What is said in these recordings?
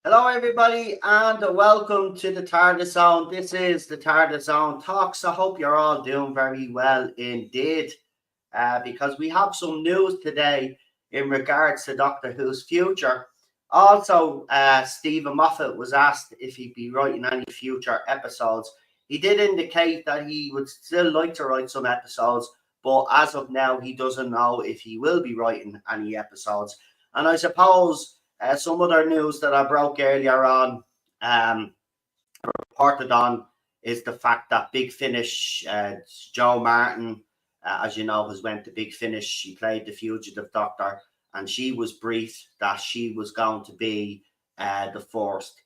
Hello, everybody, and welcome to the TARDIS Zone. This is the TARDIS Zone Talks. I hope you're all doing very well indeed, because we have some news today in regards to Doctor Who's future. Also, Stephen Moffat was asked if he'd be writing any future episodes. He did indicate that he would still like to write some episodes, but as of now, he doesn't know if he will be writing any episodes. And I suppose some other news that I broke earlier on, um, reported on, is the fact that Big Finish, Joe Martin, as you know, has went to Big Finish. She played the fugitive doctor, and she was briefed that she was going to be the first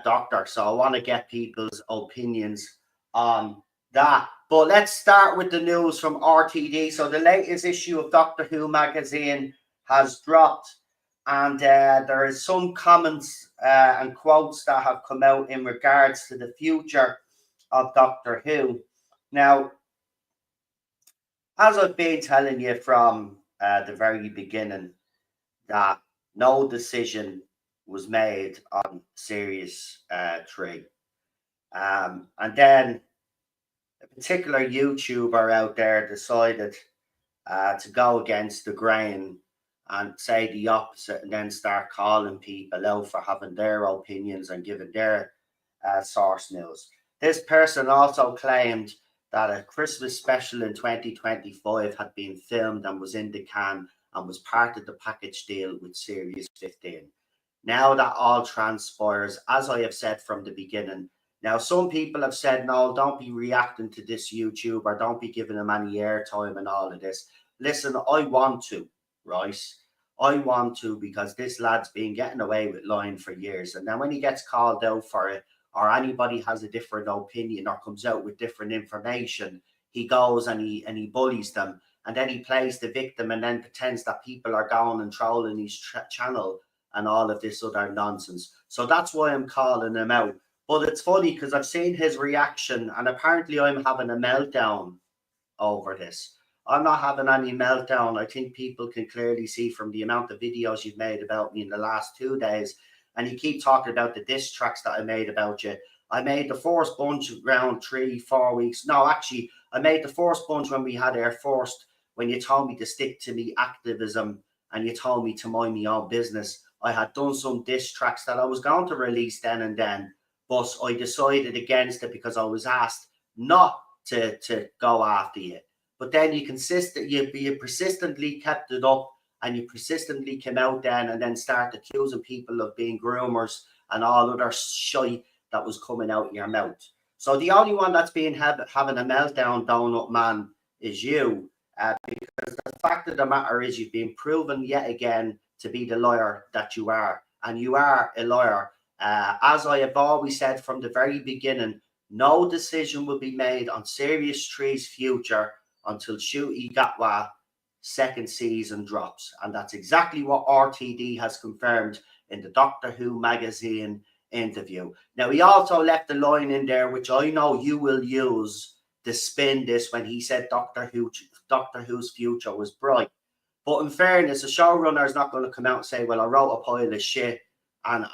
doctor. So I want to get people's opinions on that. But let's start with the news from RTD. So the latest issue of Doctor Who magazine has dropped, and there is some comments and quotes that have come out in regards to the future of Doctor Who. Now, as I've been telling you from the very beginning, that no decision was made on Series 3. And then a particular YouTuber out there decided to go against the grain and say the opposite, and then start calling people out for having their opinions and giving their source news. This person also claimed that a Christmas special in 2025 had been filmed and was in the can and was part of the package deal with Series 15. Now that all transpires, as I have said from the beginning. Now, some people have said, no, don't be reacting to this YouTuber, don't be giving him any airtime and all of this. Listen, I want to, right? I want to, because this lad's been getting away with lying for years. And then when he gets called out for it, or anybody has a different opinion or comes out with different information, he goes and he bullies them. And then he plays the victim and then pretends that people are going and trolling his channel and all of this other nonsense. So that's why I'm calling him out. But it's funny because I've seen his reaction, and apparently I'm having a meltdown over this. I'm not having any meltdown. I think people can clearly see from the amount of videos you've made about me in the last 2 days. And you keep talking about the diss tracks that I made about you. I made the first bunch around 3-4 weeks. No, actually, I made the first bunch when we had our first, when you told me to stick to me activism and you told me to mind my own business. I had done some diss tracks that I was going to release then and then, but I decided against it because I was asked not to go after you. But then you persistently kept it up, and you persistently came out then and then started accusing people of being groomers and all other shite that was coming out your mouth. So the only one that's been having a meltdown, Donut Man, is you, because the fact of the matter is you've been proven yet again to be the liar that you are, and you are a liar. As I have always said from the very beginning, no decision will be made on Series 3's future until Ncuti Gatwa second season drops. And that's exactly what RTD has confirmed in the Doctor Who magazine interview. Now, he also left the line in there, which I know you will use to spin this, when he said Doctor Who's future was bright. But in fairness, a showrunner is not going to come out and say, well, I wrote a pile of shit and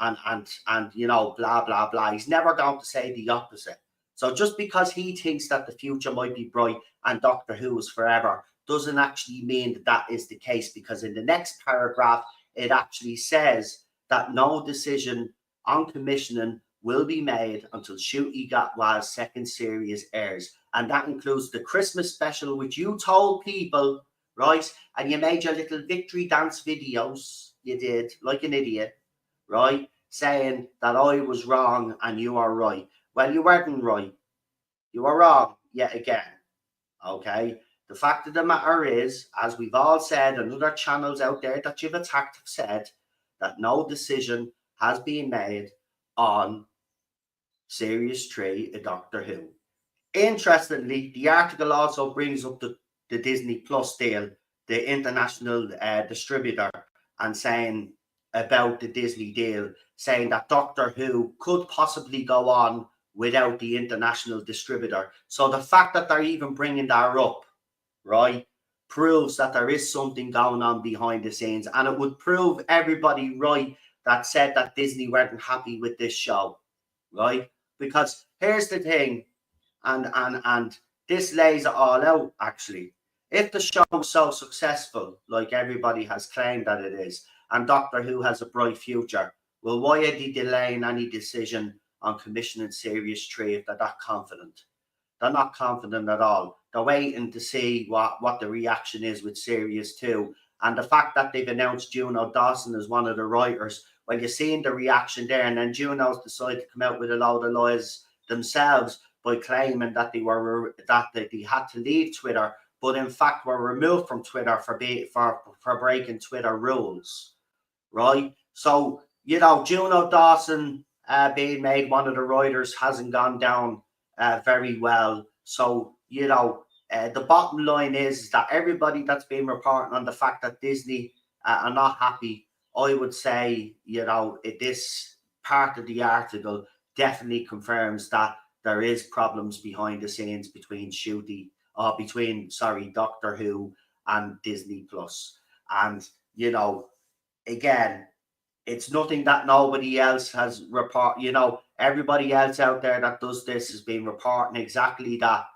you know, blah, blah, blah. He's never going to say the opposite. So just because he thinks that the future might be bright and Doctor Who is forever doesn't actually mean that that is the case, because in the next paragraph, it actually says that no decision on commissioning will be made until Ncuti Gatwa's second series airs. And that includes the Christmas special, which you told people, right? And you made your little victory dance videos. You did, like an idiot, right? Saying that I was wrong and you are right. Well, you weren't right. You were wrong yet again. Okay? The fact of the matter is, as we've all said, and other channels out there that you've attacked have said, that no decision has been made on Series 3 of Doctor Who. Interestingly, the article also brings up the Disney Plus deal, the international distributor, and saying about the Disney deal, saying that Doctor Who could possibly go on without the international distributor. So the fact that they're even bringing that up, right, proves that there is something going on behind the scenes, and it would prove everybody right that said that Disney weren't happy with this show, right? Because here's the thing, and this lays it all out, actually. If the show is so successful, like everybody has claimed that it is, and Doctor Who has a bright future, well, why are they delaying any decision on commissioning Series 3 if they're that confident? They're not confident at all. They're waiting to see what the reaction is with Series 2. And the fact that they've announced Juno Dawson as one of the writers, well, you're seeing the reaction there. And then Juno's decided to come out with a load of lies themselves by claiming that they had to leave Twitter, but in fact were removed from Twitter for breaking Twitter rules, right? So, Juno Dawson being made one of the writers hasn't gone down very well. So, the bottom line is that everybody that's been reporting on the fact that Disney are not happy, I would say, this part of the article definitely confirms that there is problems behind the scenes between Doctor Who and Disney Plus. And, again, it's nothing that nobody else has reported. Everybody else out there that does this has been reporting exactly that,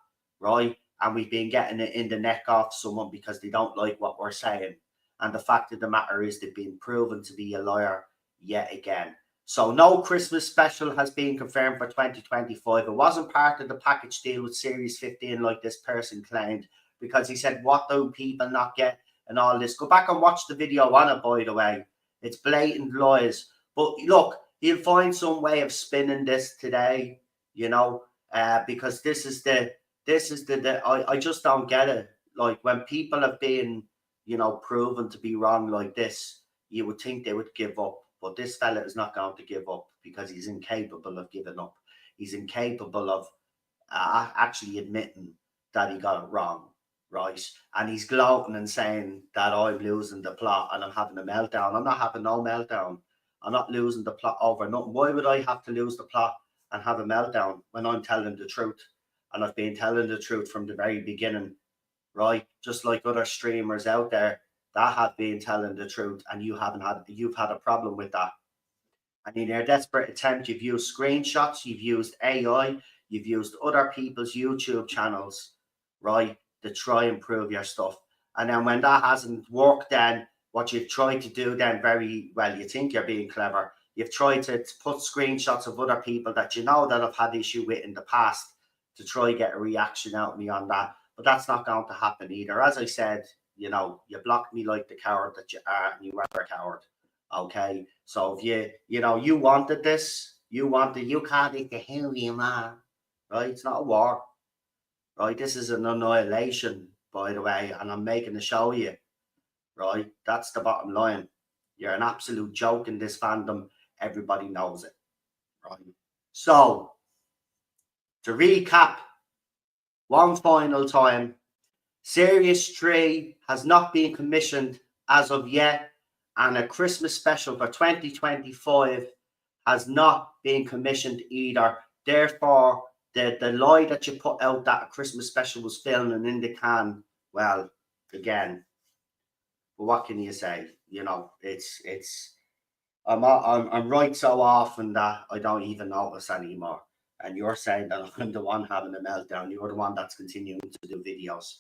right? And we've been getting it in the neck off someone because they don't like what we're saying. And the fact of the matter is they've been proven to be a liar yet again. So no Christmas special has been confirmed for 2025. It wasn't part of the package deal with Series 15 like this person claimed, because he said, what do people not get and all this? Go back and watch the video on it, by the way. It's blatant lies. But look, he'll find some way of spinning this today, because this is the I just don't get it. Like, when people have been, proven to be wrong like this, you would think they would give up. But this fella is not going to give up because he's incapable of giving up. He's incapable of actually admitting that he got it wrong, right? And he's gloating and saying that I'm losing the plot and I'm having a meltdown. I'm not having no meltdown. I'm not losing the plot over nothing. Why would I have to lose the plot and have a meltdown when I'm telling the truth? And I've been telling the truth from the very beginning, right? Just like other streamers out there that have been telling the truth, and you've had a problem with that. And in your desperate attempt, you've used screenshots, you've used AI, you've used other people's YouTube channels, right, to try and prove your stuff. And then when that hasn't worked, then what you've tried to do then very well, you think you're being clever. You've tried to put screenshots of other people that that have had issue with in the past to try get a reaction out of me on that. But that's not going to happen either. As I said, you blocked me like the coward that you are, and you are a coward. Okay, so if you wanted this, you can't eat the hell, you man, right? It's not a war, right? This is an annihilation, by the way, and I'm making a show of you, right? That's the bottom line. You're an absolute joke in this fandom. Everybody knows it, right? So, to recap one final time, Series 3 has not been commissioned as of yet, and a Christmas special for 2025 has not been commissioned either. Therefore, the lie that you put out that a Christmas special was filmed and in the can, well, again, but what can you say? I'm right so often that I don't even notice anymore. And you're saying that I'm the one having a meltdown. You're the one that's continuing to do videos.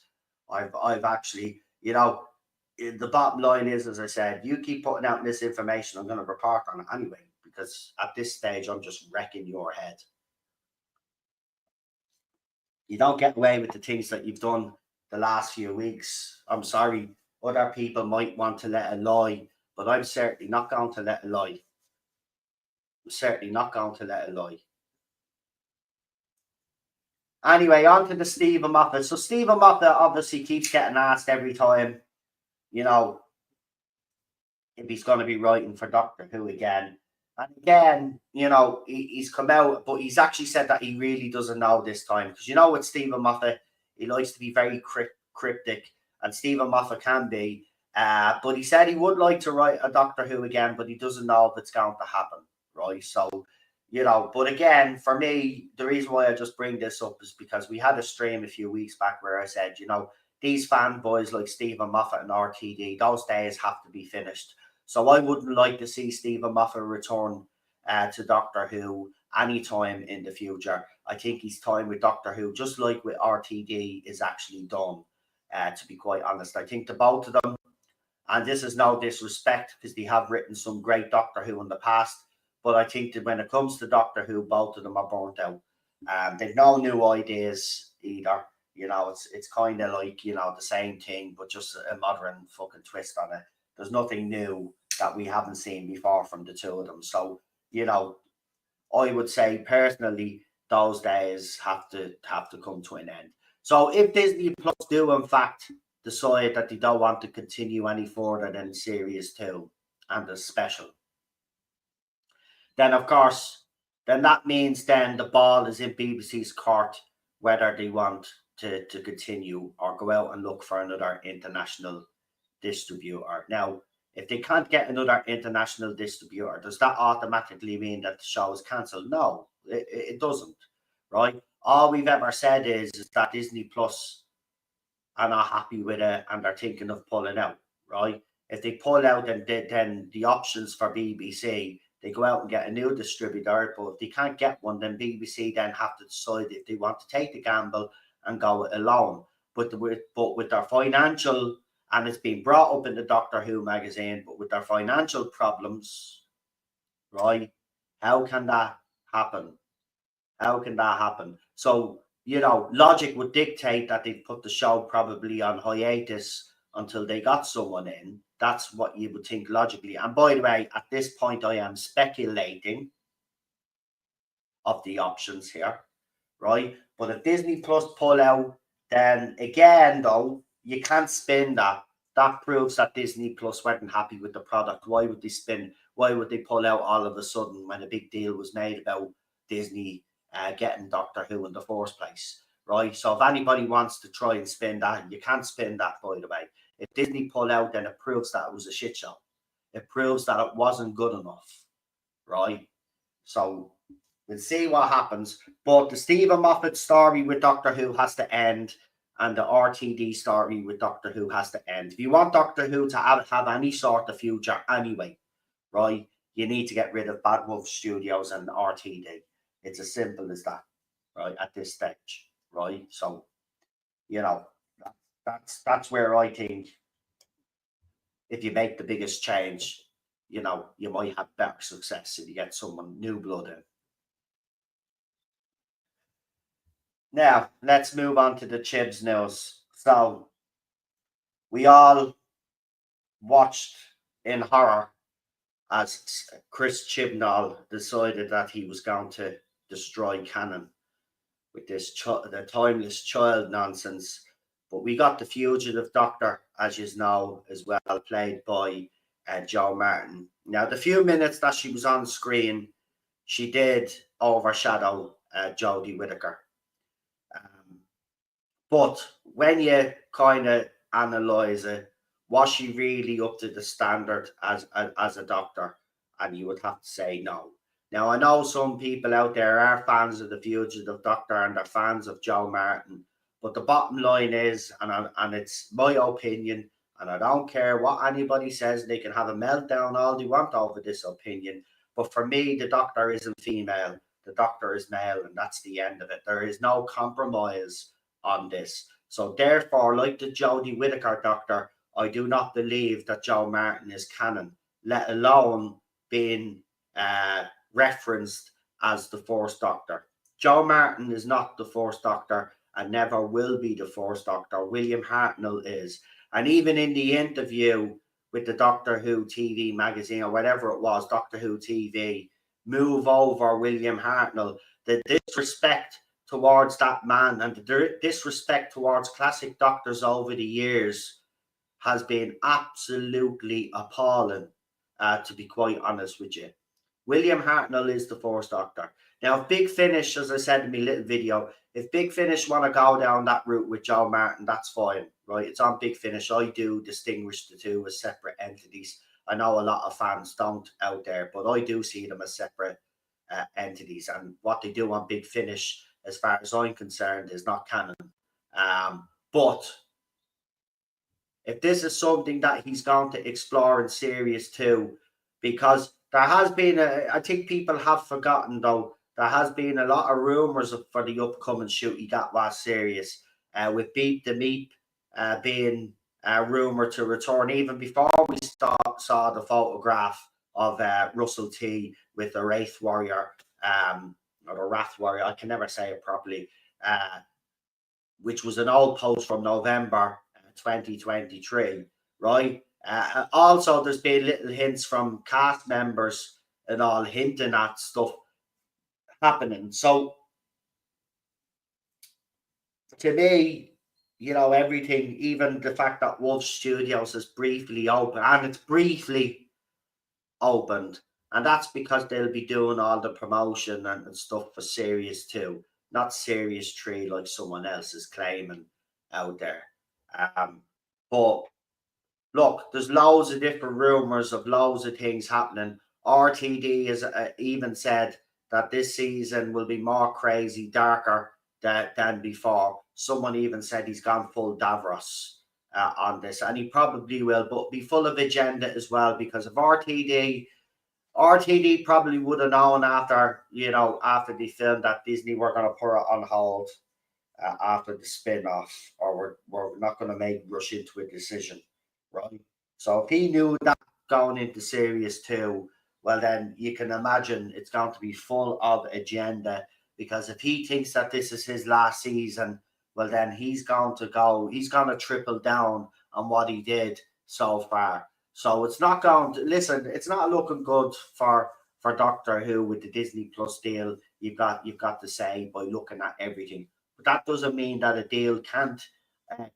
I've actually, the bottom line is, as I said, you keep putting out misinformation, I'm going to report on it anyway, because at this stage, I'm just wrecking your head. You don't get away with the things that you've done the last few weeks. I'm sorry, other people might want to let a lie, but I'm certainly not going to let a lie. I'm certainly not going to let a lie. Anyway, on to the Stephen Moffat. So Stephen Moffat obviously keeps getting asked every time, if he's going to be writing for Doctor Who again. And again, he's come out, but he's actually said that he really doesn't know this time. Because with Stephen Moffat, he likes to be very cryptic, and Stephen Moffat can be. But he said he would like to write a Doctor Who again, but he doesn't know if it's going to happen, right? So, but again, for me, the reason why I just bring this up is because we had a stream a few weeks back where I said, these fanboys like Stephen Moffat and RTD, those days have to be finished. So I wouldn't like to see Stephen Moffat return to Doctor Who anytime in the future. I think his time with Doctor Who, just like with RTD, is actually done. To be quite honest, I think the both of them, and this is no disrespect because they have written some great Doctor Who in the past, but I think that when it comes to Doctor Who, both of them are burnt out. They've no new ideas either. You know, it's kind of like, you know, the same thing, but just a modern fucking twist on it. There's nothing new that we haven't seen before from the two of them. So, you know, I would say personally, those days have to come to an end. So if Disney Plus do in fact decide that they don't want to continue any further than series 2 and the special, then of course, then that means then the ball is in BBC's court whether they want to continue or go out and look for another international distributor. Now, if they can't get another international distributor, does that automatically mean that the show is cancelled? No, it doesn't, right? All we've ever said is that Disney Plus are not happy with it and they're thinking of pulling out, right? If they pull out, then the options for BBC, they go out and get a new distributor. But if they can't get one, then BBC then have to decide if they want to take the gamble and go it alone. But with their financial, and it's been brought up in the Doctor Who magazine, but with their financial problems, right? How can that happen? How can that happen? So, you know, logic would dictate that they'd put the show probably on hiatus until they got someone in. That's what you would think logically. And by the way, at this point, I am speculating of the options here, right? But if Disney Plus pull out, then again, though, you can't spin that. That proves that Disney Plus weren't happy with the product. Why would they spin? Why would they pull out all of a sudden when a big deal was made about Disney getting Doctor Who in the first place, right? So if anybody wants to try and spin that, you can't spin that, by the way. If Disney pull out, then it proves that it was a shit show. It proves that it wasn't good enough, right? So we'll see what happens. But the Stephen Moffat story with Doctor Who has to end, and the RTD story with Doctor Who has to end. If you want Doctor Who to have any sort of future anyway, right, you need to get rid of Bad Wolf Studios and RTD. It's as simple as that, right, at this stage, right? So, you know, that's where I think if you make the biggest change, you know, you might have better success if you get someone new blood in. Now, let's move on to the Chibs news. So, we all watched in horror as Chris Chibnall decided that he was going to destroy Canon with this the timeless child nonsense. But we got the fugitive Doctor, as you know, as well, played by Jo Martin. Now, the few minutes that she was on screen, she did overshadow Jodie Whittaker. But when you kind of analyze it, was she really up to the standard as a doctor? And you would have to say no. Now, I know some people out there are fans of the fugitive Doctor and they're fans of Jo Martin, but the bottom line is, and it's my opinion, and I don't care what anybody says, they can have a meltdown all they want over this opinion. But for me, the Doctor isn't female, the Doctor is male, and that's the end of it. There is no compromise on this. So therefore, like the Jodie Whittaker Doctor, I do not believe that Jo Martin is canon, let alone being referenced as the Fourth Doctor. Jo Martin is not the Fourth Doctor and never will be the Fourth Doctor. William Hartnell is. And even in the interview with the Doctor Who TV magazine or whatever it was, Doctor Who TV, move over William Hartnell, the disrespect towards that man and the disrespect towards classic doctors over the years has been absolutely appalling, to be quite honest with you. William Hartnell is the Fourth Doctor. Now, if Big Finish, as I said in my little video, if Big Finish want to go down that route with Jo Martin, that's fine, right? It's on Big Finish. I do distinguish the two as separate entities. I know a lot of fans don't out there, but I do see them as separate entities. And what they do on Big Finish, as far as I'm concerned, is not canon. But if this is something that he's going to explore in series 2, because there has been I think people have forgotten though, there has been a lot of rumors for the upcoming shoot he got last series, with Beat the Meat being rumored to return even before we saw the photograph of Russell T with the Wraith Warrior, or the Wrath Warrior, I can never say it properly, which was an old post from November 2023, right? Also, there's been little hints from cast members and all hinting at stuff happening. So, to me, everything, even the fact that Wolf Studios is briefly open, and it's briefly opened, and that's because they'll be doing all the promotion and stuff for Series 2, not Series 3 like someone else is claiming out there. But look, there's loads of different rumors of loads of things happening. RTD has even said that this season will be more crazy, darker than before. Someone even said he's gone full Davros on this, and he probably will, but be full of agenda as well, because of RTD probably would have known after they filmed that Disney were going to put it on hold after the spin-off, or we're not going to rush into a decision, right? So if he knew that going into Series 2, well, then you can imagine it's going to be full of agenda, because if he thinks that this is his last season, well, then he's going to triple down on what he did so far. So it's not looking good for Doctor Who with the Disney Plus deal. You've got to say, by looking at everything. But that doesn't mean that a deal can't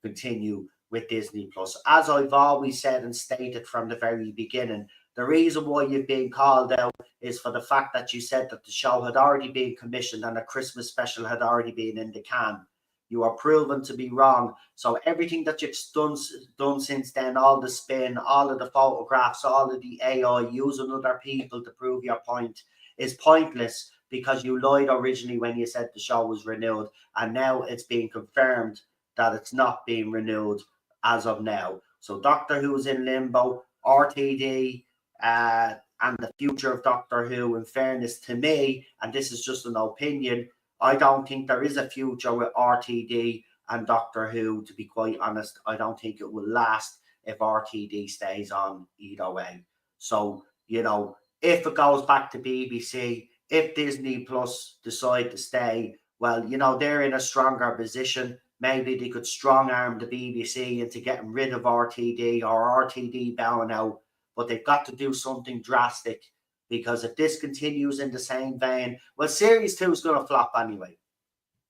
continue with Disney Plus. As I've always said and stated from the very beginning, the reason why you've been called out is for the fact that you said that the show had already been commissioned and a Christmas special had already been in the can. You are proven to be wrong. So everything that you've done since then, all the spin, all of the photographs, all of the AI, using other people to prove your point, is pointless, because you lied originally when you said the show was renewed, and now it's being confirmed that it's not being renewed as of now. So Doctor Who is in limbo. RTD and the future of Doctor Who, in fairness to me, and this is just an opinion, I don't think there is a future with RTD and Doctor Who, to be quite honest. I don't think it will last if RTD stays on either way. So, if it goes back to BBC, if Disney Plus decide to stay, well, they're in a stronger position. Maybe they could strong arm the BBC into getting rid of RTD, or RTD bowing out, but they've got to do something drastic, because if this continues in the same vein, well, Series 2 is going to flop anyway.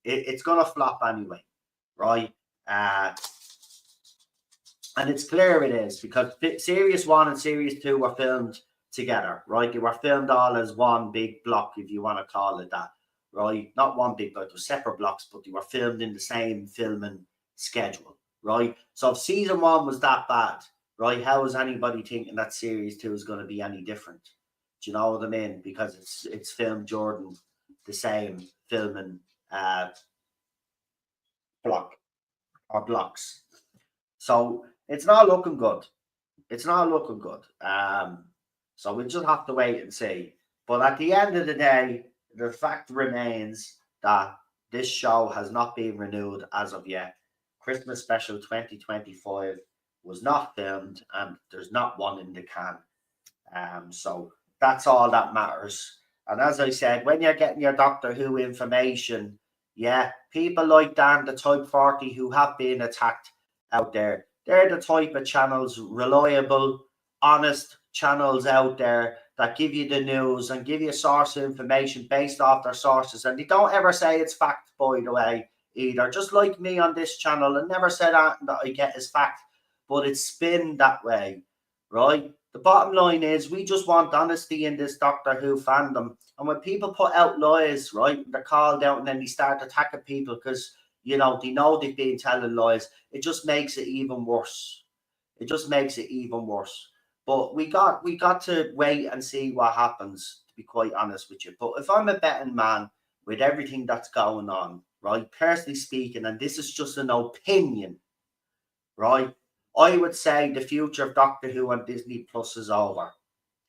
It's going to flop anyway, right? And it's clear it is, because Series 1 and Series 2 were filmed together, right? They were filmed all as one big block, if you want to call it that, right? Not one big block, they were separate blocks, but they were filmed in the same filming schedule, right? So if Season 1 was that bad, right, how is anybody thinking that Series 2 is going to be any different? Do you know what I mean? Because it's filmed during the same filming block or blocks. So it's not looking good. It's not looking good. So we'll just have to wait and see. But at the end of the day, the fact remains that this show has not been renewed as of yet. Christmas Special 2025 was not filmed, and there's not one in the can. So that's all that matters. And as I said, when you're getting your Doctor Who information, yeah, people like Dan, the Type 40, who have been attacked out there, they're the type of channels, reliable, honest channels out there, that give you the news and give you a source of information based off their sources. And they don't ever say it's fact, by the way, either. Just like me on this channel, and never said that I get is fact, but it's spin that way, right? The bottom line is, we just want honesty in this Doctor Who fandom. And when people put out lies, right, they're called out and then they start attacking people because, they know they've been telling lies, it just makes it even worse. It just makes it even worse. But we got to wait and see what happens, to be quite honest with you. But if I'm a betting man with everything that's going on, right, personally speaking, and this is just an opinion, right, I would say the future of Doctor Who on Disney Plus is over,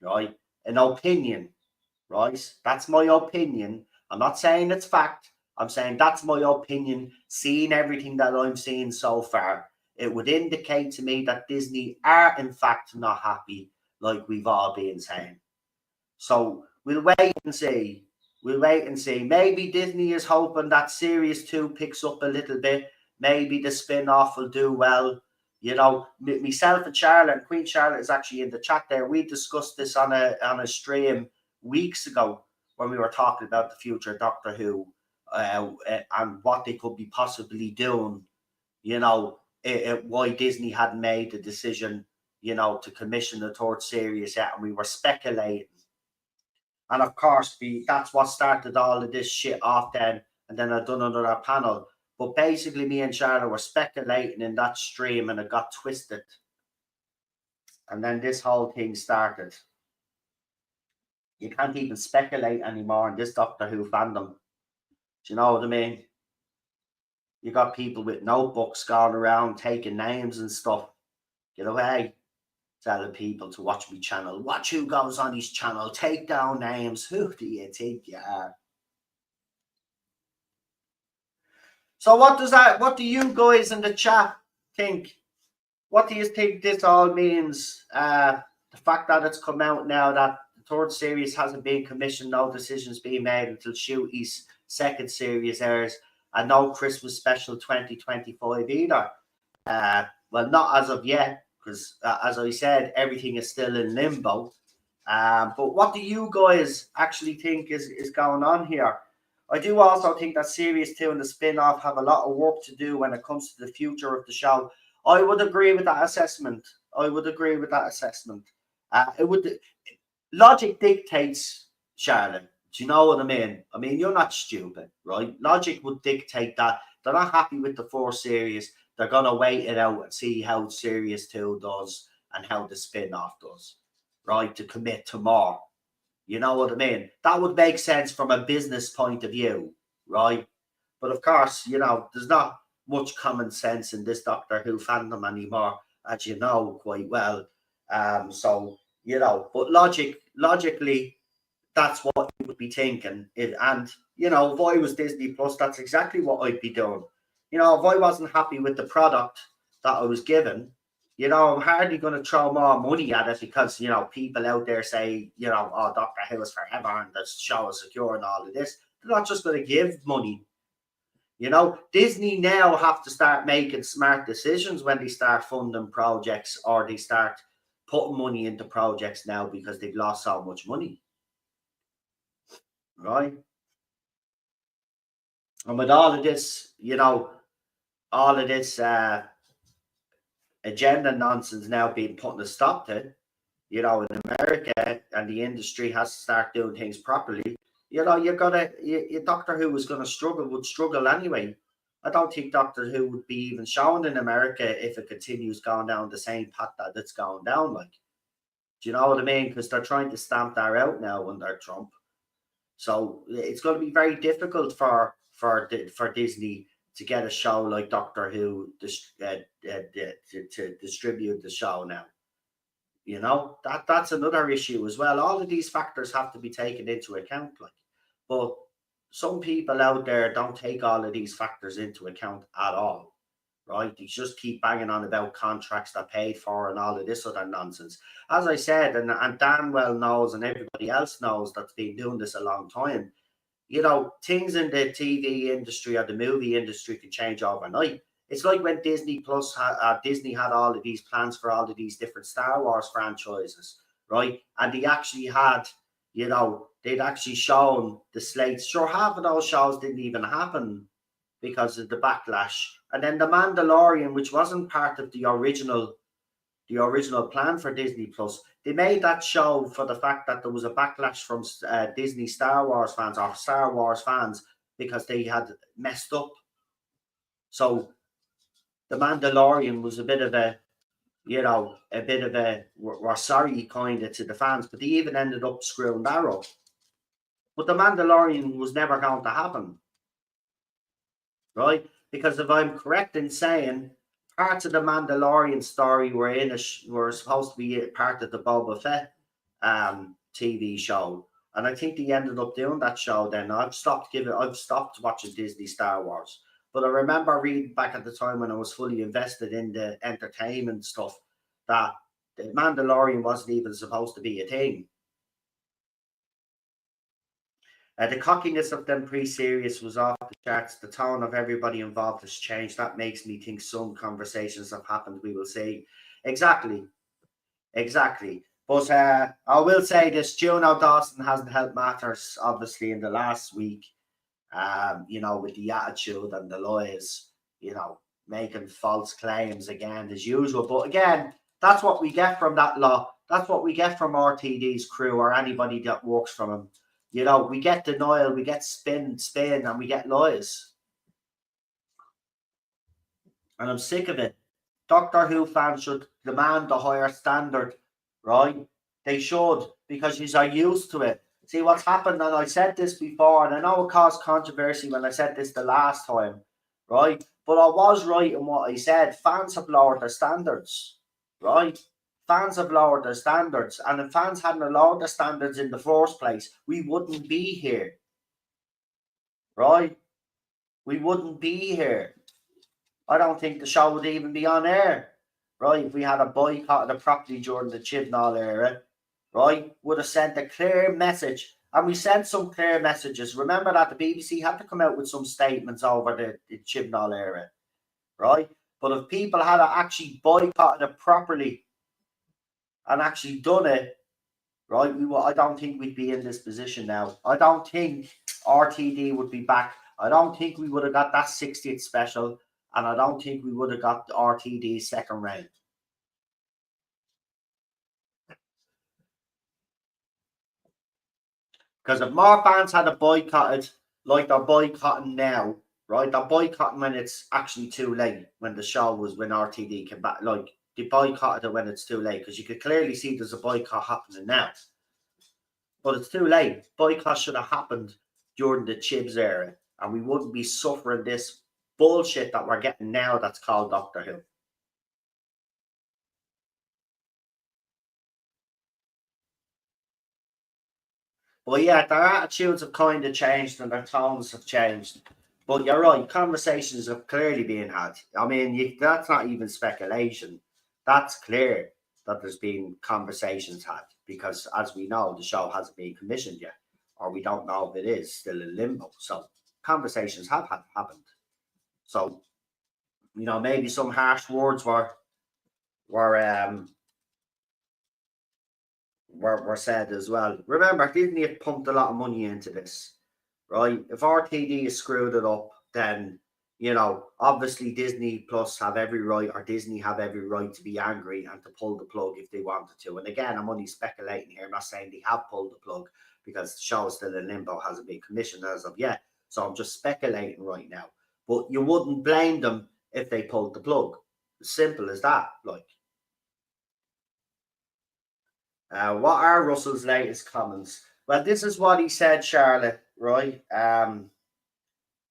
right? An opinion, right? That's my opinion. I'm not saying it's fact. I'm saying that's my opinion. Seeing everything that I'm seeing so far, it would indicate to me that Disney are in fact not happy, like we've all been saying. So we'll wait and see. We'll wait and see. Maybe Disney is hoping that Series 2 picks up a little bit. Maybe the spin-off will do well. You know, myself and Charlotte, and Queen Charlotte is actually in the chat there. We discussed this on a stream weeks ago when we were talking about the future of Doctor Who and what they could be possibly doing. You know, why Disney hadn't made the decision, you know, to commission the third series yet, and we were speculating. And of course, that's what started all of this shit off then. And then I done another panel. But basically, me and Charlotte were speculating in that stream and it got twisted. And then this whole thing started. You can't even speculate anymore in this Doctor Who fandom. Do you know what I mean? You got people with notebooks going around taking names and stuff. Get away. Telling people to watch me channel. Watch who goes on his channel. Take down names. Who do you think you are? So what do you guys in the chat think? What do you think this all means? The fact that it's come out now that the third series hasn't been commissioned, no decisions being made until Shooty's second series airs, and no Christmas special 2025 either. Well, not as of yet, because as I said, everything is still in limbo. But what do you guys actually think is going on here? I do also think that Series 2 and the spin-off have a lot of work to do when it comes to the future of the show. I would agree with that assessment. Logic dictates, Charlotte. Do you know what I mean? I mean, you're not stupid, right? Logic would dictate that they're not happy with the 4 series. They're going to wait it out and see how Series 2 does and how the spin-off does, right? To commit to more. You know what I mean? That would make sense from a business point of view, right? But of course, you know, there's not much common sense in this Doctor Who fandom anymore, as you know quite well. So, you know, but logically, that's what you would be thinking. And, you know, if I was Disney Plus, that's exactly what I'd be doing. You know, if I wasn't happy with the product that I was given, you know, I'm hardly going to throw more money at it because, you know, people out there say, you know, oh, Doctor Who is forever and the show is secure and all of this. They're not just going to give money. You know, Disney now have to start making smart decisions when they start funding projects or they start putting money into projects now because they've lost so much money. Right? And with all of this, you know, all of this agenda nonsense now being put a stop to, you know, in America, and the industry has to start doing things properly. You know, Doctor Who would struggle anyway. I don't think Doctor Who would be even shown in America if it continues going down the same path that it's going down. Like, do you know what I mean? Because they're trying to stamp that out now under Trump. So it's going to be very difficult for Disney to get a show like Doctor Who to distribute the show now. You know, that's another issue as well. All of these factors have to be taken into account. Like, but some people out there don't take all of these factors into account at all, right? They just keep banging on about contracts that paid for and all of this other nonsense. As I said, and Dan well knows, and everybody else knows that's been doing this a long time, you know, things in the TV industry or the movie industry can change overnight. It's like when Disney had all of these plans for all of these different Star Wars franchises, right? And they actually had, you know, they'd actually shown the slates. Sure, half of those shows didn't even happen because of the backlash. And then The Mandalorian, which wasn't part of the original plan for Disney Plus, they made that show for the fact that there was a backlash from Disney Star Wars fans or Star Wars fans because they had messed up. So The Mandalorian was a bit of a, you know, we're sorry kind of to the fans, but they even ended up screwing that up. But The Mandalorian was never going to happen, right? Because if I'm correct in saying, parts of the Mandalorian story were were supposed to be part of the Boba Fett TV show, and I think they ended up doing that show. Then I've stopped watching Disney Star Wars, but I remember reading back at the time when I was fully invested in the entertainment stuff that the Mandalorian wasn't even supposed to be a thing. The cockiness of them pre-series was off the charts. The tone of everybody involved has changed. That makes me think some conversations have happened. We will see. Exactly. Exactly. But I will say this, Juno Dawson hasn't helped matters, obviously, in the last week, with the attitude and the lies, making false claims again, as usual. But again, that's what we get from that law. That's what we get from RTD's crew or anybody that works from them. We get denial, we get spin, and we get lies. And I'm sick of it. Doctor Who fans should demand a higher standard, right? They should, because you are used to it. See what's happened, and I said this before, and I know it caused controversy when I said this the last time, right? But I was right in what I said. Fans have lowered their standards, right? Fans have lowered their standards, and if fans hadn't lowered their standards in the first place, we wouldn't be here, right? We wouldn't be here. I don't think the show would even be on air, right? If we had a boycott of the property during the Chibnall era, right? Would have sent a clear message. And we sent some clear messages. Remember that the BBC had to come out with some statements over the Chibnall era, right? But if people had actually boycotted it properly and actually done it, right, I don't think we'd be in this position now. I don't think RTD would be back. I don't think we would have got that 60th special. And I don't think we would have got the RTD second round. Because if more fans had boycotted like they're boycotting now, right? They're boycotting when it's actually too late, when RTD came back. Like, they boycotted it when it's too late, because you could clearly see there's a boycott happening now. But it's too late. Boycott should have happened during the Chibs era, and we wouldn't be suffering this bullshit that we're getting now that's called Doctor Who. But yeah, their attitudes have kind of changed and their tones have changed. But you're right, conversations have clearly been had. I mean, that's not even speculation. That's clear that there's been conversations had, because, as we know, the show hasn't been commissioned yet, or we don't know if it is still in limbo. So conversations have happened. So, maybe some harsh words were said as well. Remember, Disney have pumped a lot of money into this, right? If RTD has screwed it up, then obviously Disney Plus have every right, or Disney have every right to be angry and to pull the plug if they wanted to. And again, I'm only speculating here. I'm not saying they have pulled the plug, because the show is still in limbo, hasn't been commissioned as of yet. So I'm just speculating right now. But you wouldn't blame them if they pulled the plug. Simple as that. Like, what are Russell's latest comments? Well, this is what he said, Charlotte, right? I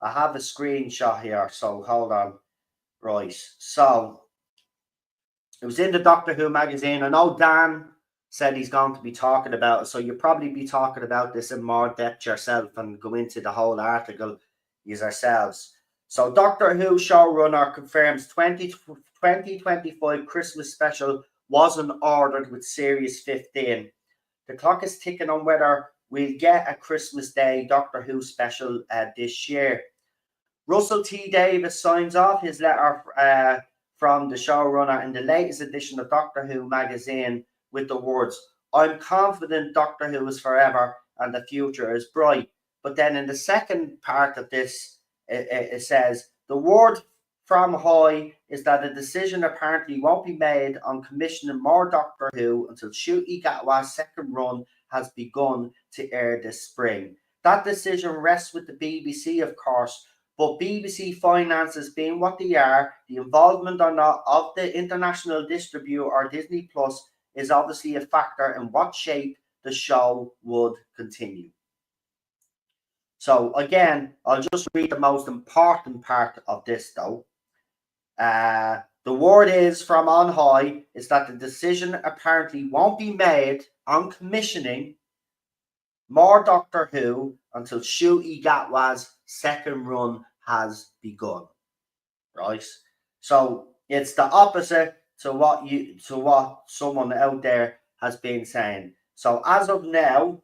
have a screenshot here, so hold on. Right. So it was in the Doctor Who magazine. I know Dan said he's going to be talking about it, so you'll probably be talking about this in more depth yourself and go into the whole article yourselves. So Doctor Who showrunner confirms 2025 Christmas special wasn't ordered with Series 15. The clock is ticking on whether we'll get a Christmas Day Doctor Who special this year. Russell T Davies signs off his letter from the showrunner in the latest edition of Doctor Who magazine with the words, "I'm confident Doctor Who is forever and the future is bright." But then in the second part of this, it says, "The word from High is that a decision apparently won't be made on commissioning more Doctor Who until Ncuti Gatwa's second run has begun to air this spring. That decision rests with the BBC, of course, but BBC finances being what they are, the involvement or not of the international distributor or Disney Plus is obviously a factor in what shape the show would continue." So again, I'll just read the most important part of this though. The word is from on high is that the decision apparently won't be made on commissioning more Doctor Who until Ncuti Gatwa's second run has begun. Right? So it's the opposite to what someone out there has been saying. So as of now,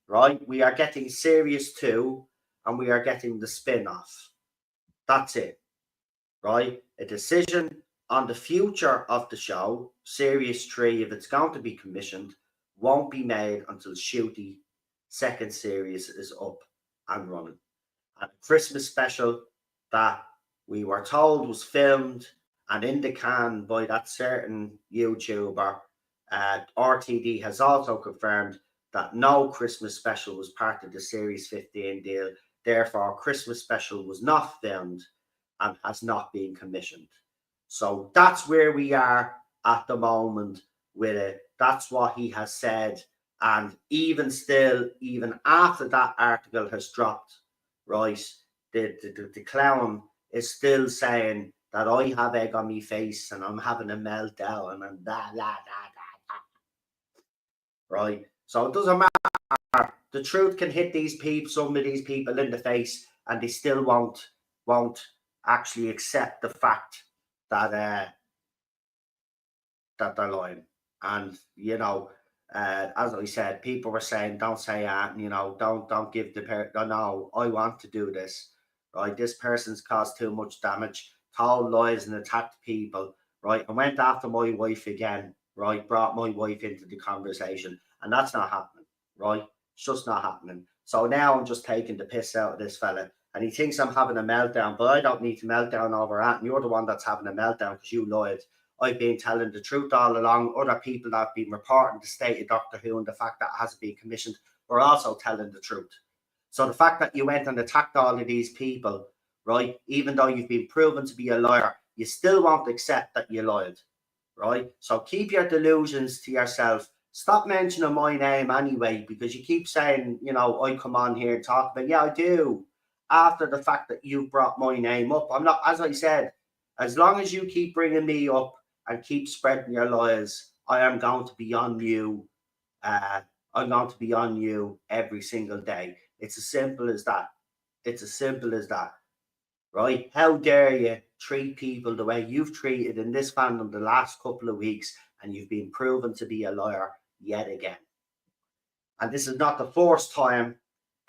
right, we are getting Series 2 and we are getting the spin-off. That's it. Right? A decision on the future of the show, Series 3, if it's going to be commissioned, won't be made until Ncuti second series is up and running. And a Christmas special that we were told was filmed and in the can by that certain YouTuber. RTD has also confirmed that no Christmas special was part of the Series 15 deal. Therefore, Christmas special was not filmed and has not been commissioned. So that's where we are at the moment with it. That's what he has said. And even still, even after that article has dropped, right, the clown is still saying that I have egg on my face and I'm having a meltdown and da da da da. Right. So it doesn't matter. The truth can hit these people, some of these people in the face, and they still won't actually accept the fact that that they're lying. And as I said, people were saying, "Don't say that," don't give the no. I want to do this, right? This person's caused too much damage, told lies, and attacked people, right? And went after my wife again, right? Brought my wife into the conversation, and that's not happening, right? It's just not happening. So now I'm just taking the piss out of this fella, and he thinks I'm having a meltdown, but I don't need to meltdown over that. And you're the one that's having a meltdown because you lied. I've been telling the truth all along. Other people that have been reporting the state of Doctor Who and the fact that it hasn't been commissioned were also telling the truth. So the fact that you went and attacked all of these people, right, even though you've been proven to be a liar, you still won't accept that you lied, right? So keep your delusions to yourself. Stop mentioning my name anyway, because you keep saying, I come on here and talk about, yeah, I do. After the fact that you brought my name up, I'm not, as I said, as long as you keep bringing me up and keep spreading your lies, I am going to be on you. I'm going to be on you every single day. It's as simple as that. It's as simple as that, right? How dare you treat people the way you've treated in this fandom the last couple of weeks, and you've been proven to be a liar yet again. And this is not the first time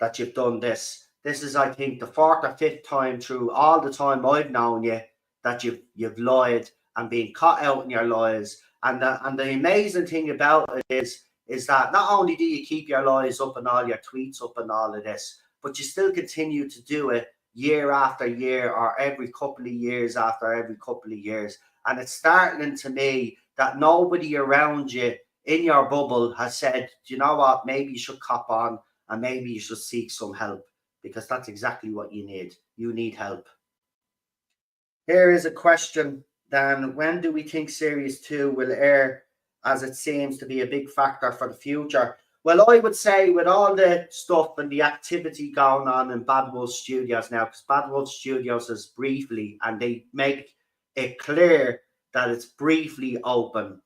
that you've done this. This is, I think, the fourth or fifth time through all the time I've known you that you've lied and been caught out in your lies. And the amazing thing about it is that not only do you keep your lies up and all your tweets up and all of this, but you still continue to do it year after year or every couple of years after every couple of years. And it's startling to me that nobody around you in your bubble has said, do you know what, maybe you should cop on and maybe you should seek some help, because that's exactly what you need. You need help. Here is a question, Dan. When do we think Series 2 will air, as it seems to be a big factor for the future? Well, I would say with all the stuff and the activity going on in Bad Wolf Studios now, because Bad Wolf Studios is briefly, and they make it clear that it's briefly open.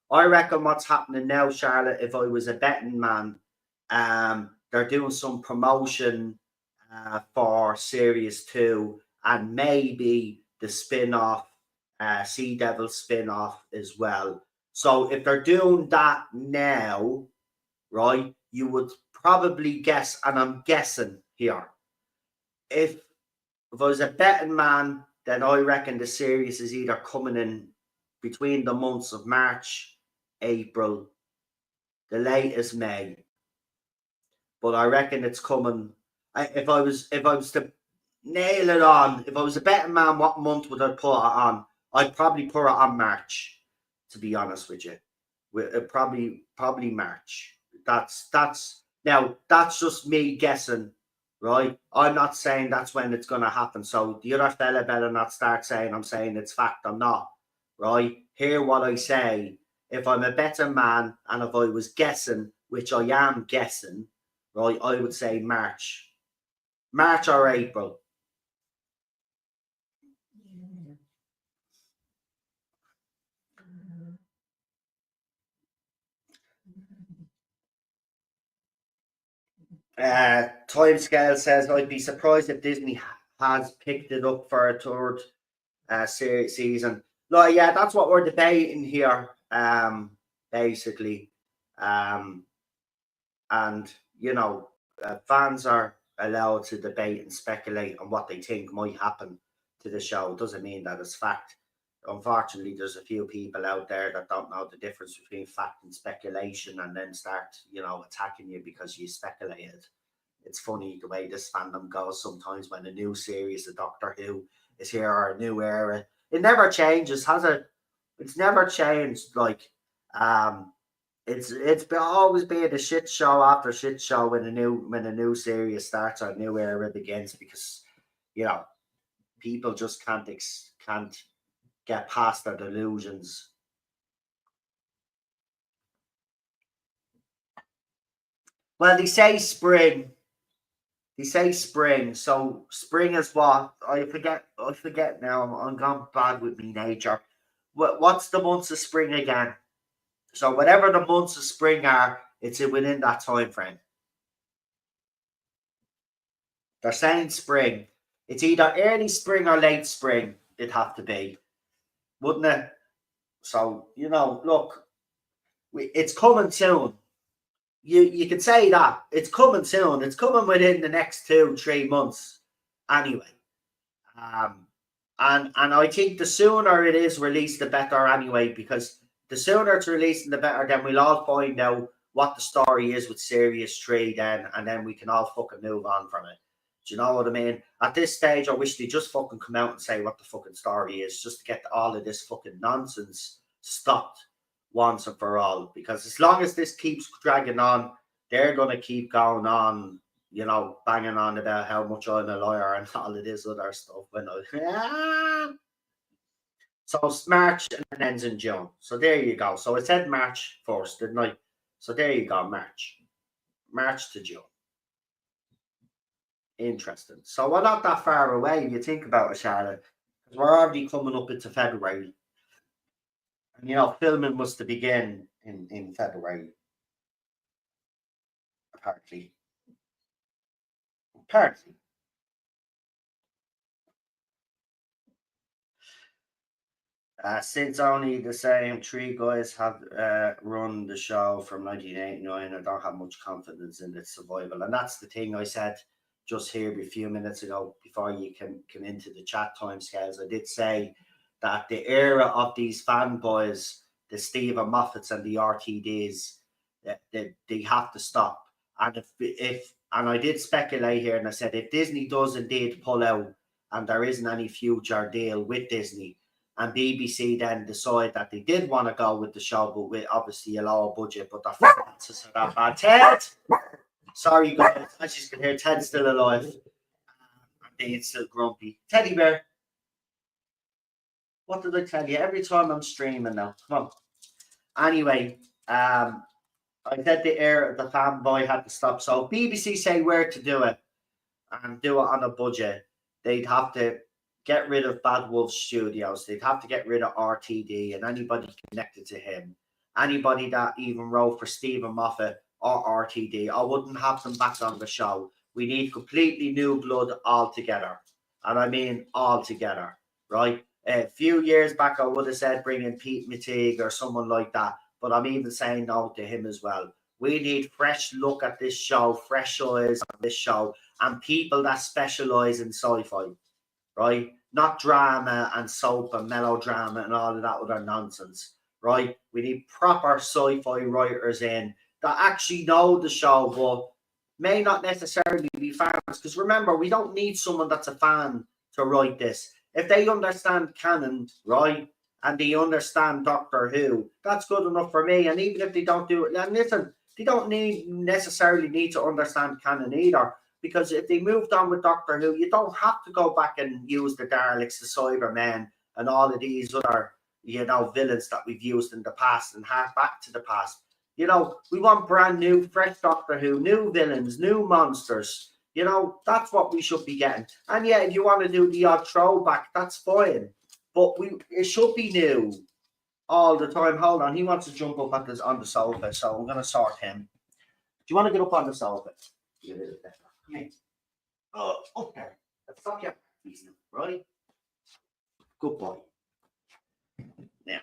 I reckon what's happening now, Charlotte, if I was a betting man, they're doing some promotion for Series 2 and maybe the spin-off, Sea Devil spin-off as well. So if they're doing that now, right, you would probably guess, and I'm guessing here, if I was a betting man, then I reckon the series is either coming in between the months of March, April, the latest May. But I reckon it's coming. If I was to nail it on, if I was a betting man, what month would I put it on? I'd probably put it on March, to be honest with you. Probably March. That's now that's just me guessing, right? I'm not saying that's when it's gonna happen. So the other fella better not start saying I'm saying it's fact. I'm not, right? Hear what I say. If I'm a better man and if I was guessing, which I am guessing, right, I would say March or April. Timescale says I'd be surprised if Disney has picked it up for a third season. No, yeah, that's what we're debating here. Basically, um, and fans are allowed to debate and speculate on what they think might happen to the show. Doesn't mean that it's fact. Unfortunately, there's a few people out there that don't know the difference between fact and speculation, and then start, attacking you because you speculated. It's funny the way this fandom goes sometimes when a new series of Doctor Who is here or a new era. It never changes, has it? It's never changed. Um, always been a shit show after shit show when a new series starts or a new era begins, because you know people just can't get past their delusions. Well, they say spring. They say spring. So spring is what? I forget. I forget now. I'm gone bad with me nature. What's the months of spring again? So whatever the months of spring are, it's within that time frame. They're saying spring. It's either early spring or late spring. It'd have to be, wouldn't it? So look, it's coming soon. You could say that it's coming soon. It's coming within the next 2-3 months, anyway. Um, and I think the sooner it is released, the better, anyway, because the sooner it's released, the better. Then we'll all find out what the story is with Series 3, then, and then we can all fucking move on from it. Do you know what I mean? At this stage, I wish they just fucking come out and say what the fucking story is, just to get all of this fucking nonsense stopped once and for all. Because as long as this keeps dragging on, they're going to keep going on, banging on about how much I'm a lawyer and all of this other stuff. So it's March and it ends in June. So there you go. So it said March first, didn't I? So there you go, March to June. Interesting. So we're not that far away if you think about it, Charlotte, because we're already coming up into February. And filming was to begin in February, apparently. Apparently. Since only the same three guys have run the show from 1989, I don't have much confidence in its survival. And that's the thing I said just here a few minutes ago before you come into the chat timescales. I did say that the era of these fanboys, the Stephen Moffats and the RTDs, that they have to stop. And and I did speculate here, and I said if Disney does indeed pull out and there isn't any future deal with Disney, and BBC then decide that they did want to go with the show, but with obviously a lower budget, but the finances are that bad. Ted! Sorry, guys. As you can hear, Ted's still alive. And Dean's still grumpy. Teddy bear. What did I tell you? Every time I'm streaming now. Come on. Anyway, I said the fanboy had to stop. So BBC say where to do it and do it on a budget. They'd have to get rid of Bad Wolf Studios. They'd have to get rid of RTD and anybody connected to him. Anybody that even wrote for Stephen Moffat or RTD. I wouldn't have them back on the show. We need completely new blood altogether. And I mean altogether, right? A few years back, I would have said bring in Pete Mitigue or someone like that. But I'm even saying no to him as well. We need fresh look at this show, fresh eyes on this show, and people that specialize in sci-fi, right? Not drama and soap and melodrama and all of that other nonsense, right? We need proper sci-fi writers in that actually know the show, but may not necessarily be fans. Because remember, we don't need someone that's a fan to write this. If they understand Canon, right, and they understand Doctor Who, that's good enough for me. And even if they don't do it, and listen, they don't necessarily need to understand Canon either. Because if they moved on with Doctor Who, you don't have to go back and use the Daleks, the Cybermen, and all of these other, villains that we've used in the past and hark back to the past. We want brand new, fresh Doctor Who, new villains, new monsters. That's what we should be getting. And yeah, if you want to do the odd throwback, that's fine. But it should be new all the time. Hold on, he wants to jump up on the sofa, so I'm going to sort him. Do you want to get up on the sofa? A little better. Come here. Oh, up there. Stop your feet now, right? Good boy. Now,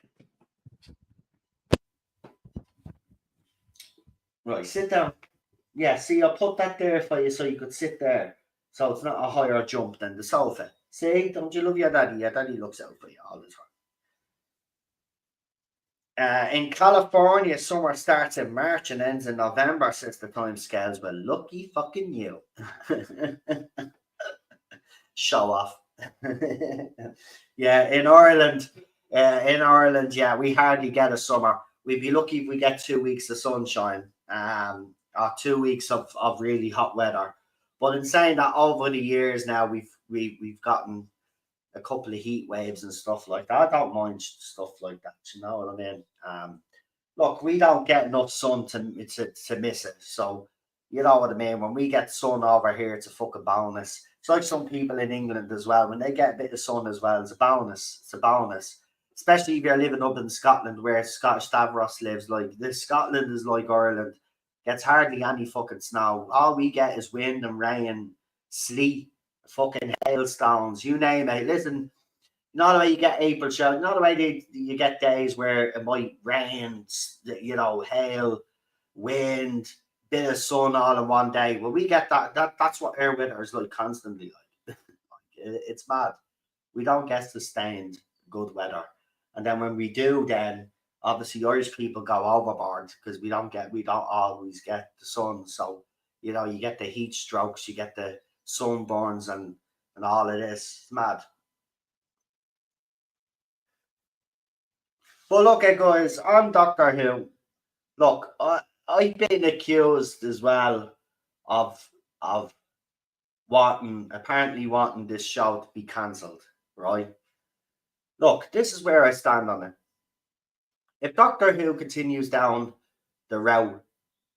right, sit down. Yeah, see, I put that there for you so you could sit there. So it's not a higher jump than the sofa. See, don't you love your daddy? Your daddy looks out for you all the time. In California, summer starts in March and ends in November, says the time scales. Well, lucky fucking you. Show off. Yeah, in Ireland, yeah, we hardly get a summer. We'd be lucky if we get 2 weeks of sunshine, or 2 weeks of really hot weather. But in saying that, over the years now, we've gotten a couple of heat waves and stuff like that. I don't mind stuff like that. You know what I mean? Look, we don't get enough sun to miss it. So you know what I mean. When we get sun over here, it's a fucking bonus. It's like some people in England as well. When they get a bit of sun as well, it's a bonus. It's a bonus. Especially if you're living up in Scotland, where Scottish Stavros lives. Like this, Scotland is like Ireland. Gets hardly any fucking snow. All we get is wind and rain, sleet, fucking hailstones, you name it. Listen, you know the way you get April shower, you know the way you get days where it might rain, you know, hail, wind, bit of sun all in one day. Well, we get that's what our winter is like constantly. Like it's mad. We don't get sustained good weather, and then when we do, then obviously Irish people go overboard because we don't always get the sun. So you know, you get the heat strokes, you get the sunburns, and all of this. It's mad. But look, guys, on Doctor Who, look, I've been accused as well of of wanting this show to be cancelled, right? Look, this is where I stand on it. If Doctor Who continues down the route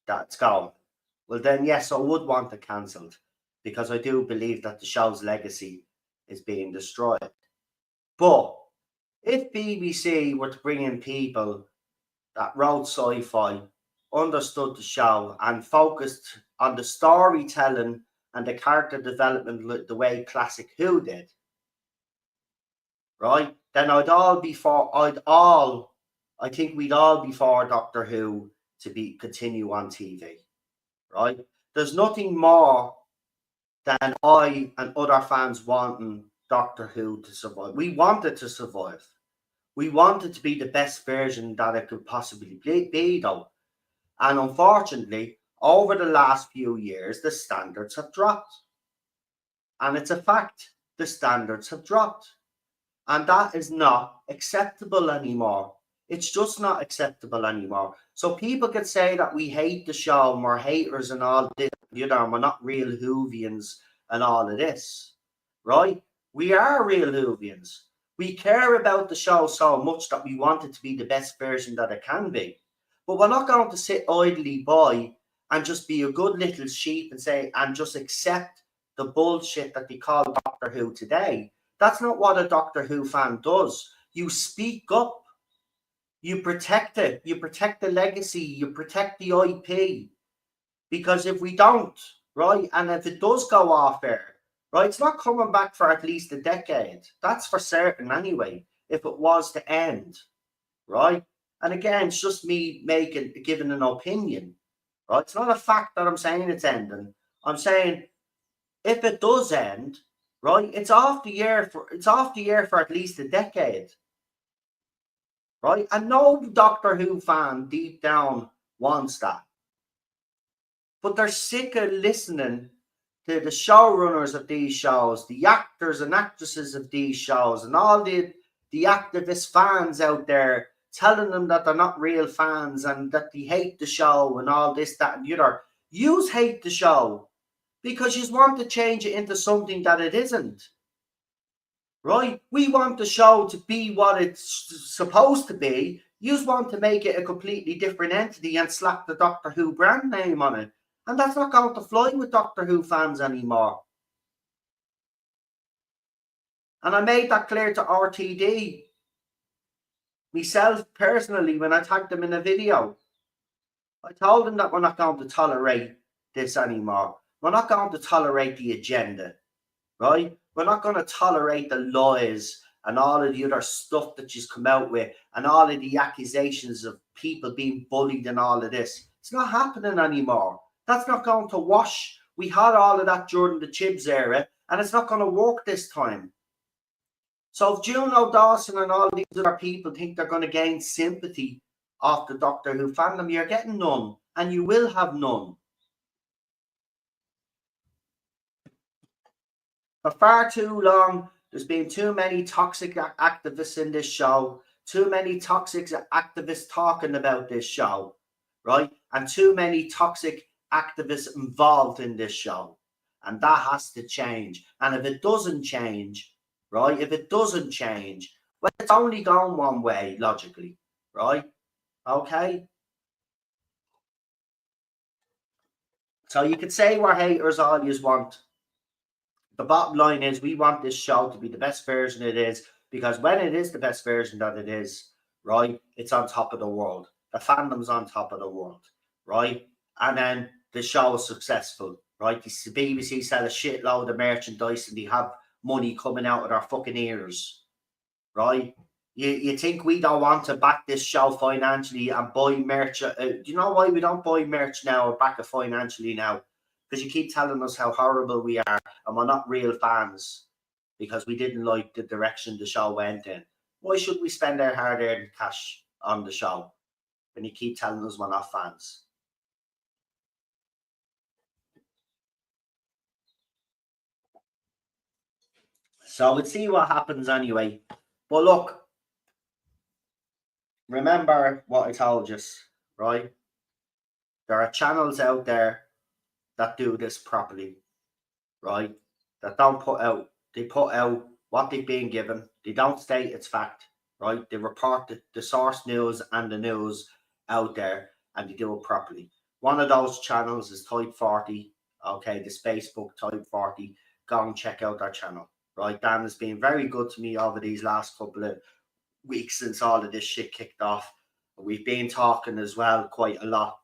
that it's going, well then yes, I would want it cancelled because I do believe that the show's legacy is being destroyed. But if BBC were to bring in people that wrote sci-fi, understood the show, and focused on the storytelling and the character development the way classic Who did, right? Then I think we'd all be for Doctor Who to be continue on TV, right? There's nothing more than I and other fans wanting Doctor Who to survive. We want it to survive. We want it to be the best version that it could possibly be, though. And unfortunately, over the last few years, the standards have dropped. And it's a fact. The standards have dropped. And that is not acceptable anymore. It's just not acceptable anymore. So people could say that we hate the show and we're haters and all this, you know, and we're not real Whovians and all of this, right? We are real Whovians. We care about the show so much that we want it to be the best version that it can be. But we're not going to sit idly by and just be a good little sheep and say, and just accept the bullshit that they call Doctor Who today. That's not what a Doctor Who fan does. You speak up. You protect it. You protect the legacy. You protect the IP. Because if we don't, right, and if it does go off air, right, it's not coming back for at least a decade. That's for certain anyway, if it was to end, right? And again, it's just me giving an opinion, right? It's not a fact that I'm saying it's ending. I'm saying if it does end, right, it's off the air for at least a decade, right? And no Doctor Who fan deep down wants that. But they're sick of listening to the showrunners of these shows, the actors and actresses of these shows, and all the activist fans out there telling them that they're not real fans and that they hate the show and all this, that, and the other. Yous hate the show because you want to change it into something that it isn't. Right? We want the show to be what it's supposed to be. You want to make it a completely different entity and slap the Doctor Who brand name on it. And that's not going to fly with Doctor Who fans anymore. And I made that clear to RTD myself personally when I tagged them in a video. I told them that we're not going to tolerate this anymore. We're not going to tolerate the agenda, right? We're not going to tolerate the lies and all of the other stuff that she's come out with and all of the accusations of people being bullied and all of this. It's not happening anymore. That's not going to wash. We had all of that during the Chibs era, and it's not going to work this time. So if Juno Dawson and all these other people think they're going to gain sympathy off the Doctor Who fandom, you're getting none, and you will have none. For far too long, there's been too many toxic activists in this show, too many toxic activists talking about this show, right? And too many toxic activists involved in this show. And that has to change. And if it doesn't change, right? If it doesn't change, well, it's only going one way, logically, right? Okay? So you could say we're haters all you want. The bottom line is we want this show to be the best version it is, because when it is the best version that it is, right, it's on top of the world. The fandom's on top of the world, right? And then the show is successful, right? The BBC sell a shitload of merchandise and they have money coming out of their fucking ears, right? You think we don't want to back this show financially and buy merch? Do you know why we don't buy merch now or back it financially now? Because you keep telling us how horrible we are and we're not real fans because we didn't like the direction the show went in. Why should we spend our hard-earned cash on the show when you keep telling us we're not fans? So we'll see what happens anyway. But look, remember what I told you, right? There are channels out there that do this properly, right? That don't put out, they put out what they've been given. They don't state it's fact, right? They report the source news and the news out there and they do it properly. One of those channels is Type 40, okay, the Spacebook Type 40. Go and check out their channel, right? Dan has been very good to me over these last couple of weeks since all of this shit kicked off. We've been talking as well quite a lot.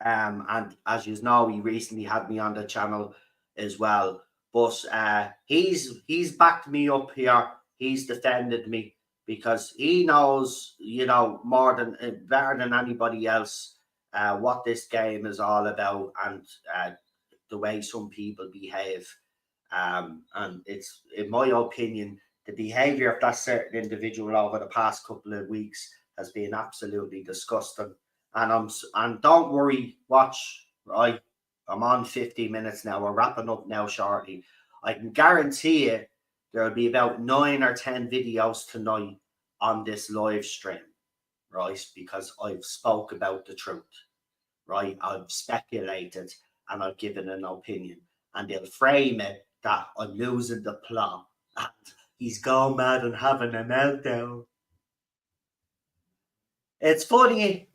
And as you know, he recently had me on the channel as well. But he's backed me up here. He's defended me because he knows, you know, more than better than anybody else what this game is all about and the way some people behave. And it's, in my opinion, the behavior of that certain individual over the past couple of weeks has been absolutely disgusting. And don't worry, watch, right? I'm on 50 minutes now. We're wrapping up now shortly. I can guarantee you there'll be about 9 or 10 videos tonight on this live stream, right? Because I've spoke about the truth, right? I've speculated and I've given an opinion. And they'll frame it that I'm losing the plot and he's gone mad and having a meltdown. It's funny.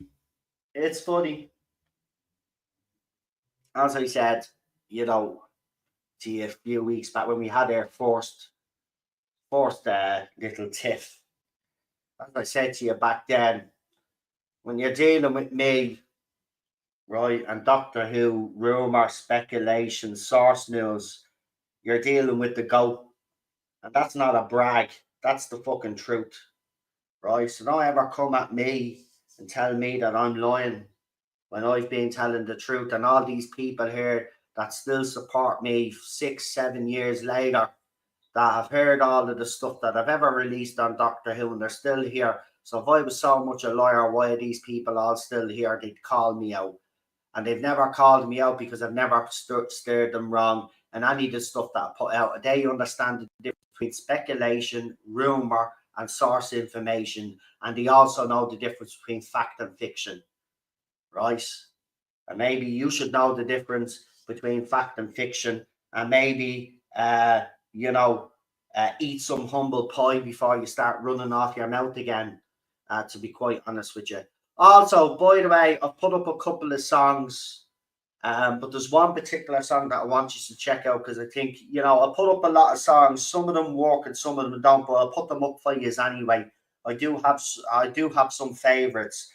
It's funny. As I said, you know, to you a few weeks back when we had our first little tiff. As I said to you back then, when you're dealing with me, right, and Doctor Who, rumor, speculation, source news, you're dealing with the GOAT. And that's not a brag. That's the fucking truth. Right? So don't ever come at me and tell me that I'm lying when I've been telling the truth. And all these people here that still support me 6, 7 years later, that have heard all of the stuff that I've ever released on Doctor Who, and they're still here. So if I was so much a liar, why are these people all still here? They'd call me out. And they've never called me out because I've never steered them wrong. And any of the stuff that I put out, they understand the difference between speculation, rumor, and source information. And they also know the difference between fact and fiction, right? And maybe you should know the difference between fact and fiction. And maybe, you know, eat some humble pie before you start running off your mouth again, to be quite honest with you. Also, by the way, I've put up a couple of songs, but there's one particular song that I want you to check out because I think, you know, I put up a lot of songs. Some of them work and some of them don't, but I'll put them up for you anyway. I do have some favorites,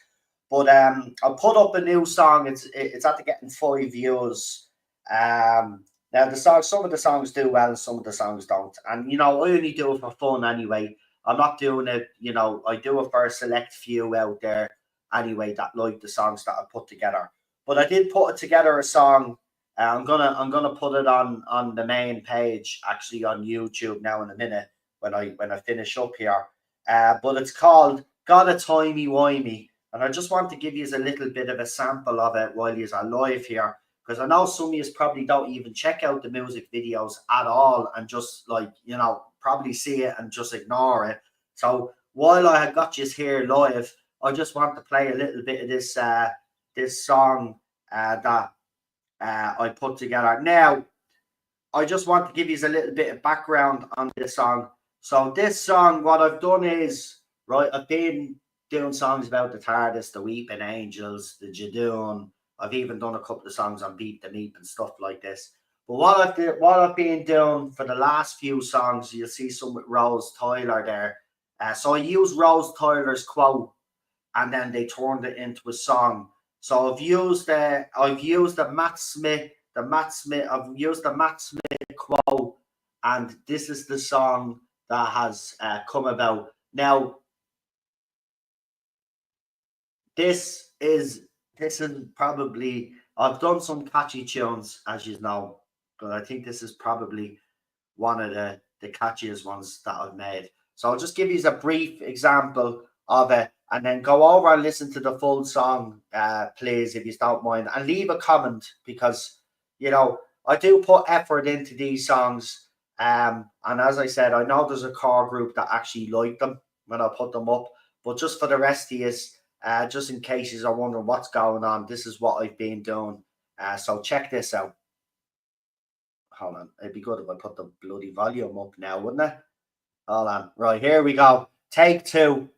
but I'll put up a new song. It's after getting 5 views. Now the songs, some of the songs do well, and some of the songs don't. And I only do it for fun anyway. I'm not doing it, I do it for a select few out there anyway that like the songs that I put together. But I did put it together a song. I'm gonna put it on the main page actually on YouTube now in a minute when I finish up here. But it's called "Gotta Timey Wimey," and I just want to give you a little bit of a sample of it while you're live here, because I know some of you probably don't even check out the music videos at all and just probably see it and just ignore it. So while I had got you here live, I just want to play a little bit of this song that I put together. Now, I just want to give you a little bit of background on this song. So this song, what I've done is, right, I've been doing songs about the TARDIS, the Weeping Angels, the Jadoon. I've even done a couple of songs on Beat the Meat and stuff like this. But what I've been doing for the last few songs, you'll see some with Rose Tyler there. So I used Rose Tyler's quote, and then they turned it into a song. So I've used the Matt Smith, I've used the Matt Smith quote, and this is the song that has come about. Now, this is probably, I've done some catchy tunes, as you know, but I think this is probably one of the catchiest ones that I've made. So I'll just give you a brief example of it, and then go over and listen to the full song, please, if you don't mind, and leave a comment, because I do put effort into these songs, and as I said, I know there's a core group that actually like them when I put them up, but just for the rest of you, just in case you are wondering what's going on, this is what I've been doing. So check this out. Hold on, it'd be good if I put the bloody volume up now, wouldn't it? Hold on. Right, here we go. Take two.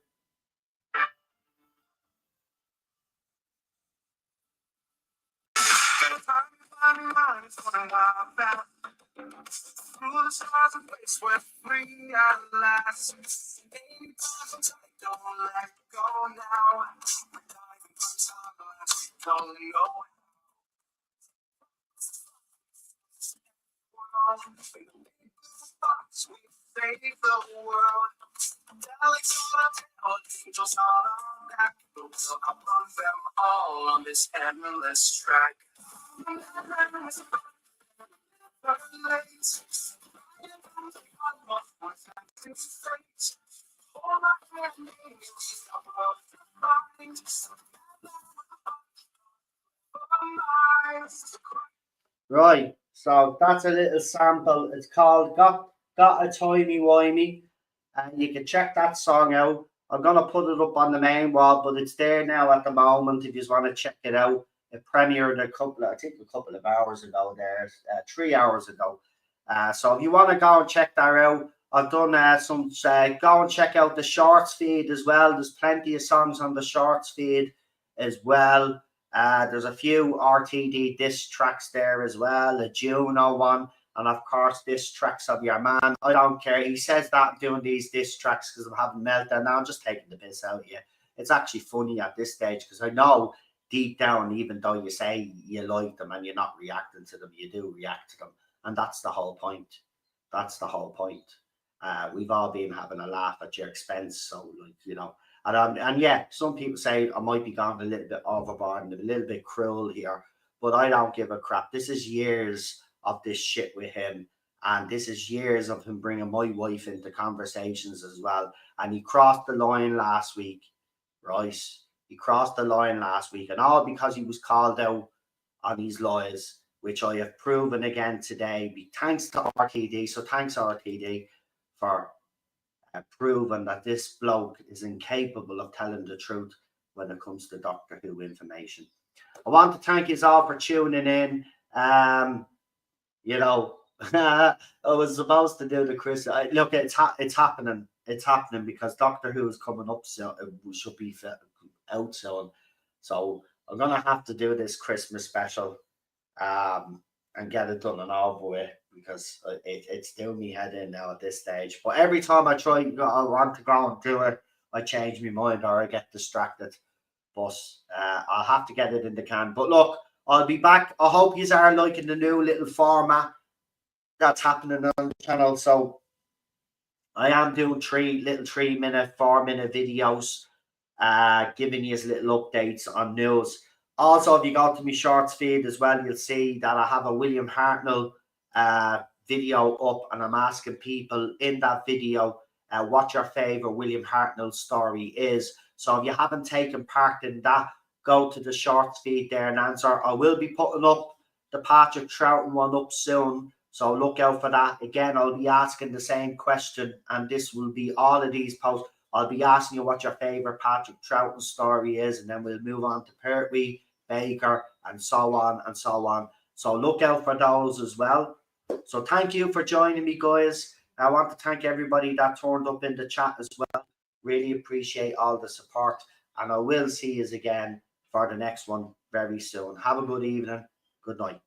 Right, so that's a little sample. It's called Got a Timey Wimey, and you can check that song out. I'm gonna put it up on the main wall, but it's there now at the moment if you just want to check it out. It premiered a couple of hours ago there, 3 hours ago. So if you want to go and check that out, I've done some. Go and check out the shorts feed as well. There's plenty of songs on the shorts feed as well. There's a few RTD disc tracks there as well, a Juno one, and of course disc tracks of your man. I don't care. He says that I'm doing these disc tracks because I'm having meltdown. Now I'm just taking the piss out of you. It's actually funny at this stage because I know deep down, even though you say you like them and you're not reacting to them, you do react to them, and that's the whole point. That's the whole point. We've all been having a laugh at your expense, so and yeah, some people say I might be going a little bit overboard and a little bit cruel here, but I don't give a crap. This is years of this shit with him, and this is years of him bringing my wife into conversations as well. And he crossed the line last week, right? He crossed the line last week, and all because he was called out on his lies, which I have proven again today. Thanks to RTD. So thanks RTD for proven that this bloke is incapable of telling the truth when it comes to Doctor Who information. I want to thank you all for tuning in. I was supposed to do the Chris. Look, it's happening. It's happening because Doctor Who is coming up, so it should be out soon. So I'm gonna have to do this Christmas special, and get it done and over with, because it's doing me head in now at this stage. But every time I want to go and do it, I change my mind or I get distracted. But I'll have to get it in the can. But look, I'll be back. I hope you are liking the new little format that's happening on the channel. So I am doing 3-minute, 4-minute videos, giving you little updates on news. Also, if you go to my shorts feed as well, you'll see that I have a William Hartnell video up, and I'm asking people in that video what your favorite William Hartnell story is. So if you haven't taken part in that, go to the shorts feed there and answer. I will be putting up the Patrick Troughton one up soon, so look out for that. Again, I'll be asking the same question, and this will be all of these posts. I'll be asking you what your favorite Patrick Troughton story is, and then we'll move on to Pertwee, Baker, and so on and so on. So look out for those as well. So thank you for joining me, guys. I want to thank everybody that turned up in the chat as well. Really appreciate all the support, and I will see you again for the next one very soon. Have a good evening. Good night.